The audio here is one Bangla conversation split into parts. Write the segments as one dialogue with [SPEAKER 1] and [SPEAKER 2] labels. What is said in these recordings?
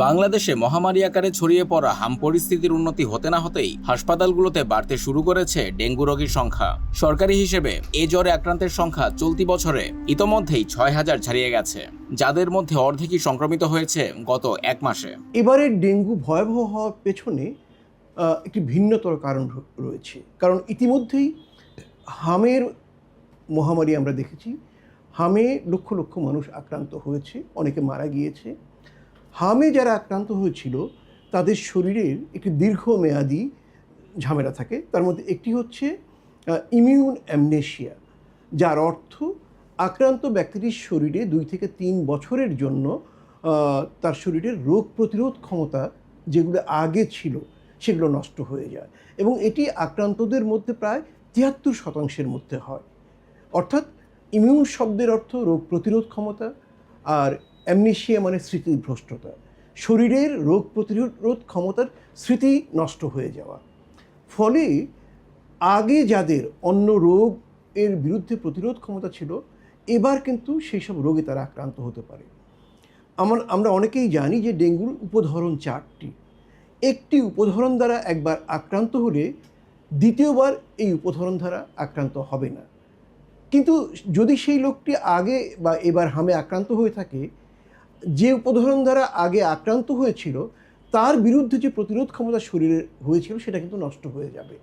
[SPEAKER 1] বাংলাদেশে মহামারী আকারে ছড়িয়ে পড়া হাম পরিস্থিতির উন্নতি হতে না হতেই হাসপাতালগুলোতে বাড়তে শুরু করেছে ডেঙ্গু রোগীর সংখ্যা। সরকারি হিসেবে এ জ্বরে আক্রান্তের সংখ্যা চলতি বছরে ইতোমধ্যেই ৬,০০০ ছাড়িয়ে গেছে, যাদের মধ্যে অর্ধেকই সংক্রমিত হয়েছে গত এক মাসে।
[SPEAKER 2] এবারের ডেঙ্গু ভয়াবহ হওয়ার পেছনে একটি ভিন্নতর কারণ রয়েছে। কারণ ইতিমধ্যেই হামের মহামারী আমরা দেখেছি। হামে লক্ষ লক্ষ মানুষ আক্রান্ত হয়েছে, অনেকে মারা গিয়েছে। হামে যারা আক্রান্ত হয়েছিল তাদের শরীরের একটি দীর্ঘমেয়াদী ঝামেলা থাকে। তার মধ্যে একটি হচ্ছে ইমিউন অ্যামনেশিয়া, যার অর্থ আক্রান্ত ব্যক্তিটির শরীরে 2 থেকে 3 বছরের জন্য তার শরীরের রোগ প্রতিরোধ ক্ষমতা যেগুলো আগে ছিল সেগুলো নষ্ট হয়ে যায়, এবং এটি আক্রান্তদের মধ্যে প্রায় 73% মধ্যে হয়। অর্থাৎ ইমিউন শব্দের অর্থ রোগ প্রতিরোধ ক্ষমতা, আর অ্যামনেশিয়া মানে স্মৃতিভ্রষ্টতা, শরীরের রোগ প্রতিরোধ ক্ষমতার স্মৃতি নষ্ট হয়ে যাওয়া। ফলে আগে যাদের অন্য রোগ এর বিরুদ্ধে প্রতিরোধ ক্ষমতা ছিল, এবার কিন্তু সেই সব রোগে তারা আক্রান্ত হতে পারে। আমরা অনেকেই জানি যে ডেঙ্গুর উপধরন 4টি। একটি উপধরন দ্বারা একবার আক্রান্ত হলে দ্বিতীয়বার এই উপধরন দ্বারা আক্রান্ত হবে না। কিন্তু যদি সেই লোকটি আগে বা এবার হামে আক্রান্ত হয়ে থাকে, যে উপধরন দ্বারা আগে আক্রান্ত হয়েছিল তার বিরুদ্ধে যে প্রতিরোধ ক্ষমতা শরীরে হয়েছিল সেটা কিন্তু নষ্ট হয়ে যাবে।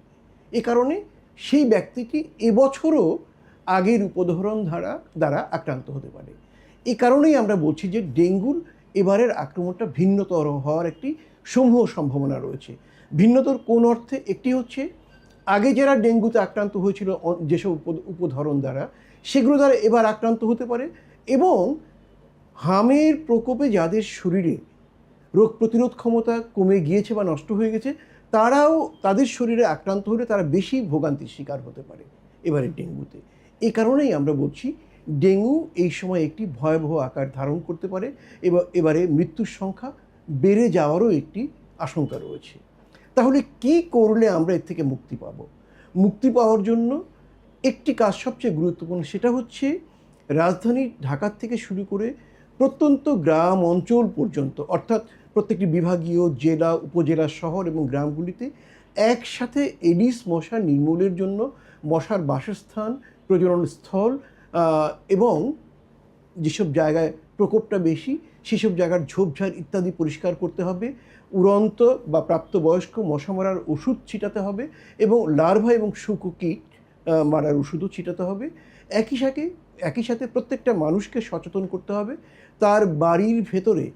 [SPEAKER 2] এ কারণে সেই ব্যক্তিটি এবছরও আগের উপধরন দ্বারা আক্রান্ত হতে পারে। এ কারণেই আমরা বলছি যে ডেঙ্গুর এবারের আক্রমণটা ভিন্নতর হওয়ার একটি সমূহ সম্ভাবনা রয়েছে। ভিন্নতর কোন অর্থে? একটি হচ্ছে আগে যারা ডেঙ্গুতে আক্রান্ত হয়েছিল যেসব উপধরন দ্বারা, সেগুলো দ্বারা এবার আক্রান্ত হতে পারে, এবং হামের প্রকোপে যাদের শরীরে রোগ প্রতিরোধ ক্ষমতা কমে গিয়েছে বা নষ্ট হয়ে গেছে, তারাও তাদের শরীরে আক্রান্ত হলে তারা বেশি ভোগান্তির শিকার হতে পারে এবারে ডেঙ্গুতে। এই কারণেই আমরা বলছি ডেঙ্গু এই সময় একটি ভয়াবহ আকার ধারণ করতে পারে, এবং এবারে মৃত্যুর সংখ্যা বেড়ে যাওয়ারও একটি আশঙ্কা রয়েছে। তাহলে কি করলে আমরা এর থেকে মুক্তি পাব? মুক্তি পাওয়ার জন্য একটি কাজ সবচেয়ে গুরুত্বপূর্ণ, সেটা হচ্ছে রাজধানী ঢাকা থেকে শুরু করে প্রত্যন্ত গ্রাম অঞ্চল পর্যন্ত, অর্থাৎ প্রত্যেকটি বিভাগীয় জেলা, উপজেলা, শহর এবং গ্রামগুলিতে একসাথে এডিস মশা নির্মূলের জন্য মশার বাসস্থান, প্রজনন স্থল এবং যেসব জায়গায় প্রকোপটা বেশি সেসব জায়গার ঝোপঝাড় ইত্যাদি পরিষ্কার করতে হবে। উড়ন্ত বা প্রাপ্তবয়স্ক মশা মারার ওষুধ ছিটাতে হবে, এবং লার্ভা এবং শুককীট মারার ওষুধও ছিটাতে হবে। একই সাথে প্রত্যেকটা মানুষকে সচেতন করতে হবে তার বাড়ির ভেতরে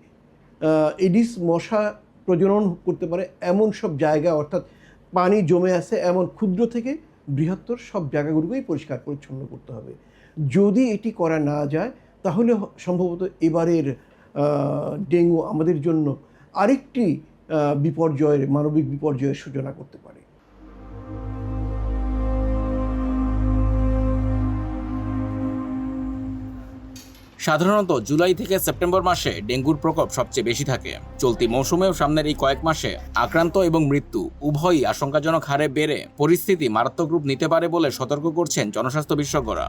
[SPEAKER 2] এডিস মশা প্রজনন করতে পারে এমন সব জায়গা, অর্থাৎ পানি জমে আছে এমন ক্ষুদ্র থেকে বৃহত্তর সব জায়গাগুলোকেই পরিষ্কার পরিচ্ছন্ন করতে হবে। যদি এটি করা না যায় তাহলে সম্ভবত এবারের ডেঙ্গু আমাদের জন্য আরেকটি মানবিক বিপর্যয়ের সূচনা করতে পারে।
[SPEAKER 1] সাধারণত জুলাই থেকে সেপ্টেম্বর মাসে ডেঙ্গুর প্রকোপ সবচেয়ে বেশি থাকে। চলতি মৌসুমেও সামনের এই কয়েক মাসে আক্রান্ত এবং মৃত্যু উভয়ই আশঙ্কাজনক হারে বেড়ে পরিস্থিতি মারাত্মক রূপ নিতে পারে বলে সতর্ক করছেন জনস্বাস্থ্য বিশেষজ্ঞরা।